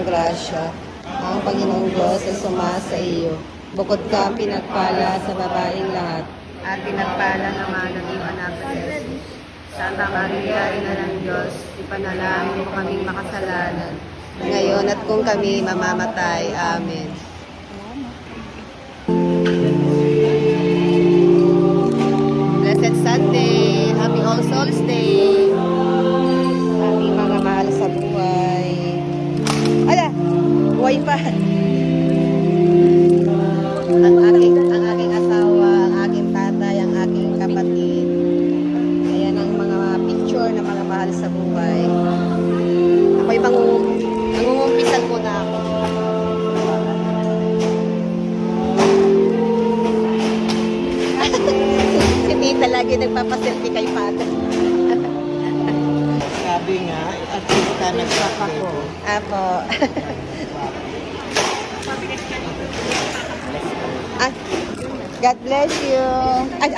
ng grasya. Ang Panginoong Diyos ay sumasa iyo. Bukod ka pinagpala sa babaeng lahat. At pinagpala naman ang iyong anak na Jesus. Santa Maria, Ina ng Diyos, ipanalangin mo kaming makasalanan. Ngayon at kung kami mamamatay. Amen. Blessed Sunday. Happy All Souls Day. Aming mga mahal sa buhay. Ala! Buhay pa. Ang aking asawa, ang aking tatay, ang aking kapatid. Ayan ang mga picture ng mga mahal sa buhay. Ako'y nangungumpisan muna ako. Si Tita lagi nagpapaselfie kay Father. Sabi nga, at hindi ka nagpapako. Apo. Ah, God bless you. Ay,